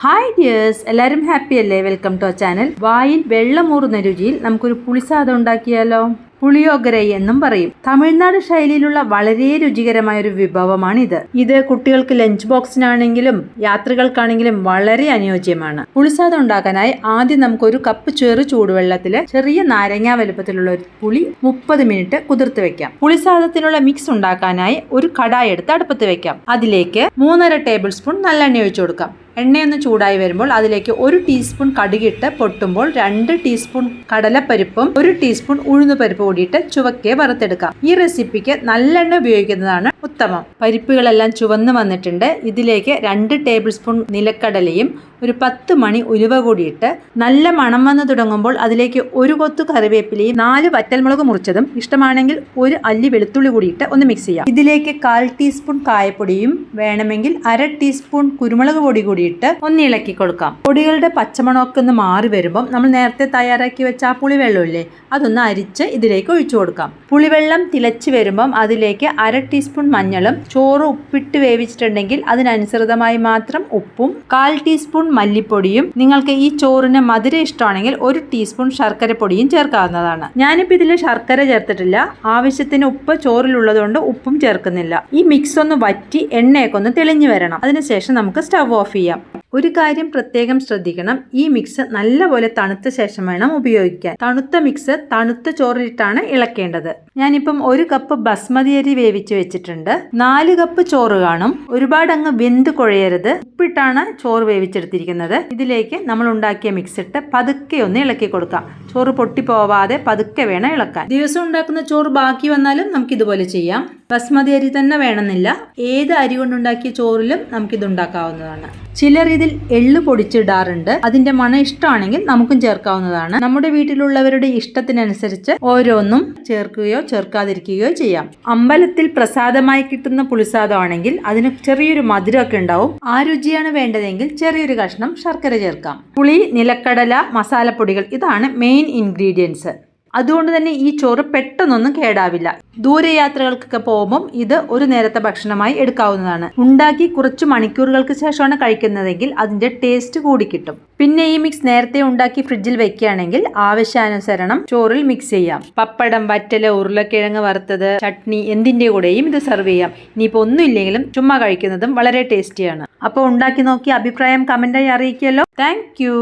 Hi dears, എല്ലാവരും happy അല്ലേ? Welcome to our channel. വായിൽ വെള്ളമൂറുന്ന രുചിയിൽ നമുക്കൊരു പുളിസാദം ഉണ്ടാക്കിയാലോ? പുളിയോഗരൈ എന്നും പറയും. തമിഴ്നാട് ശൈലിയിലുള്ള വളരെ രുചികരമായ ഒരു വിഭവമാണ് ഇത് കുട്ടികൾക്ക് ലഞ്ച് ബോക്സിനാണെങ്കിലും യാത്രകൾക്കാണെങ്കിലും വളരെ അനുയോജ്യമാണ്. പുളിസാദം ഉണ്ടാക്കാനായി ആദ്യം നമുക്കൊരു കപ്പ് ചെറു ചൂടുവെള്ളത്തിൽ ചെറിയ നാരങ്ങ വലുപ്പത്തിലുള്ള ഒരു പുളി 30 മിനിറ്റ് കുതിർത്ത് വെക്കാം. പുളിസാദത്തിനുള്ള മിക്സ് ഉണ്ടാക്കാനായി ഒരു കടായി എടുത്ത് അടുപ്പത്ത് വെക്കാം. അതിലേക്ക് 3.5 ടേബിൾ സ്പൂൺ നല്ലെണ്ണ ഒഴിച്ചു കൊടുക്കാം. എണ്ണയൊന്ന് ചൂടായി വരുമ്പോൾ അതിലേക്ക് 1 ടീസ്പൂൺ കടുകിട്ട് പൊട്ടുമ്പോൾ 2 ടീസ്പൂൺ കടലപ്പരിപ്പും 1 ടീസ്പൂൺ ഉഴുന്നുപരിപ്പ് കൂടിയിട്ട് ചുവക്കെ വറുത്തെടുക്കാം. ഈ റെസിപ്പിക്ക് നല്ലെണ്ണ ഉപയോഗിക്കുന്നതാണ് ഉത്തമം. പരിപ്പുകളെല്ലാം ചുവന്ന് വന്നിട്ടുണ്ട്. ഇതിലേക്ക് 2 ടേബിൾ സ്പൂൺ നിലക്കടലയും ഒരു 10 മണി ഉലുവ കൂടിയിട്ട് നല്ല മണം വന്ന് തുടങ്ങുമ്പോൾ അതിലേക്ക് 1 കൊത്തു കറിവേപ്പിലയും 4 വറ്റൽമുളക് മുറിച്ചതും ഇഷ്ടമാണെങ്കിൽ 1 അല്ലി വെളുത്തുള്ളി കൂടിയിട്ട് ഒന്ന് മിക്സ് ചെയ്യാം. ഇതിലേക്ക് 1/4 ടീസ്പൂൺ കായപ്പൊടിയും വേണമെങ്കിൽ 1/2 ടീസ്പൂൺ കുരുമുളക് പൊടി കൂടിയിട്ട് ഒന്ന് ഇളക്കി കൊടുക്കാം. പൊടികളുടെ പച്ചമണമൊക്കെ ഒന്ന് മാറി വരുമ്പോൾ നമ്മൾ നേരത്തെ തയ്യാറാക്കി വെച്ച ആ പുളിവെള്ളമില്ലേ, അതൊന്ന് അരിച്ച് ഇതിലേക്ക് ഒഴിച്ചു കൊടുക്കാം. പുളിവെള്ളം തിളച്ച് വരുമ്പം അതിലേക്ക് 1/2 ടീസ്പൂൺ മഞ്ഞളും ചോറ് ഉപ്പിട്ട് വേവിച്ചിട്ടുണ്ടെങ്കിൽ അതിനനുസൃതമായി മാത്രം ഉപ്പും 1/4 ടീസ്പൂൺ മല്ലിപ്പൊടിയും നിങ്ങൾക്ക് ഈ ചോറിന് മധുരം ഇഷ്ടമാണെങ്കിൽ 1 ടീസ്പൂൺ ശർക്കര പൊടിയും ചേർക്കാവുന്നതാണ്. ഞാനിപ്പോൾ ഇതിൽ ശർക്കര ചേർത്തിട്ടില്ല. ആവശ്യത്തിന് ഉപ്പ് ചോറിലുള്ളതുകൊണ്ട് ഉപ്പും ചേർക്കുന്നില്ല. ഈ മിക്സ് ഒന്ന് വറ്റി എണ്ണയൊക്കെ ഒന്ന് തെളിഞ്ഞു വരണം. അതിനുശേഷം നമുക്ക് സ്റ്റവ് ഓഫ് ചെയ്യാം. ഒരു കാര്യം പ്രത്യേകം ശ്രദ്ധിക്കണം, ഈ മിക്സ് നല്ലപോലെ തണുത്ത ശേഷം വേണം ഉപയോഗിക്കാൻ. തണുത്ത മിക്സ് തണുത്ത ചോറിലിട്ടാണ് ഇളക്കേണ്ടത്. ഞാനിപ്പം 1 കപ്പ് ബസ്മതി അരി വേവിച്ച് വെച്ചിട്ടുണ്ട്. 4 കപ്പ് ചോറ് കാണും. ഒരുപാട് അങ്ങ് വെന്ത് കുഴയരുത്. ഉപ്പിട്ടാണ് ചോറ് വേവിച്ചെടുത്തിരിക്കുന്നത്. ഇതിലേക്ക് നമ്മൾ ഉണ്ടാക്കിയ മിക്സ് ഇട്ട് പതുക്കെ ഒന്ന് ഇളക്കി കൊടുക്കാം. ചോറ് പൊട്ടിപ്പോവാതെ പതുക്കെ വേണം ഇളക്കാൻ. ദിവസം ഉണ്ടാക്കുന്ന ചോറ് ബാക്കി വന്നാലും നമുക്ക് ഇതുപോലെ ചെയ്യാം. ബസ്മതി അരി തന്നെ വേണമെന്നില്ല, ഏത് അരി കൊണ്ടുണ്ടാക്കിയ ചോറിലും നമുക്കിത് ഉണ്ടാക്കാവുന്നതാണ്. ചിലർ ഇതിൽ എള്ള് പൊടിച്ചിടാറുണ്ട്. അതിന്റെ മണം ഇഷ്ടമാണെങ്കിൽ നമുക്കും ചേർക്കാവുന്നതാണ്. നമ്മുടെ വീട്ടിലുള്ളവരുടെ ഇഷ്ടത്തിനനുസരിച്ച് ഓരോന്നും ചേർക്കുകയോ ചേർക്കാതിരിക്കുകയോ ചെയ്യാം. അമ്പലത്തിൽ പ്രസാദമായി കിട്ടുന്ന പുളിസാദമാണെങ്കിൽ അതിന് ചെറിയൊരു മധുരമൊക്കെ ഉണ്ടാവും. ആ രുചിയാണ് വേണ്ടതെങ്കിൽ ചെറിയൊരു കഷ്ണം ശർക്കര ചേർക്കാം. പുളി, നിലക്കടല, മസാലപ്പൊടികൾ ഇതാണ് മെയിൻ ഇൻഗ്രീഡിയൻസ്. അതുകൊണ്ട് തന്നെ ഈ ചോറ് പെട്ടെന്നൊന്നും കേടാവില്ല. ദൂരയാത്രകൾക്കൊക്കെ പോകുമ്പം ഇത് ഒരു നേരത്തെ ഭക്ഷണമായി എടുക്കാവുന്നതാണ്. ഉണ്ടാക്കി കുറച്ച് മണിക്കൂറുകൾക്ക് ശേഷമാണ് കഴിക്കുന്നതെങ്കിൽ അതിന്റെ ടേസ്റ്റ് കൂടി കിട്ടും. പിന്നെ ഈ മിക്സ് നേരത്തെ ഉണ്ടാക്കി ഫ്രിഡ്ജിൽ വെക്കുകയാണെങ്കിൽ ആവശ്യാനുസരണം ചോറിൽ മിക്സ് ചെയ്യാം. പപ്പടം, വറ്റല്, ഉരുളക്കിഴങ്ങ് വറുത്തത്, ചട്നി എന്തിന്റെ കൂടെയും ഇത് സെർവ് ചെയ്യാം. ഇനിയിപ്പോൾ ഒന്നും ഇല്ലെങ്കിലും ചുമ്മാ കഴിക്കുന്നതും വളരെ ടേസ്റ്റിയാണ്. അപ്പോൾ ഉണ്ടാക്കി നോക്കി അഭിപ്രായം കമന്റായി അറിയിക്കുമല്ലോ. Thank you.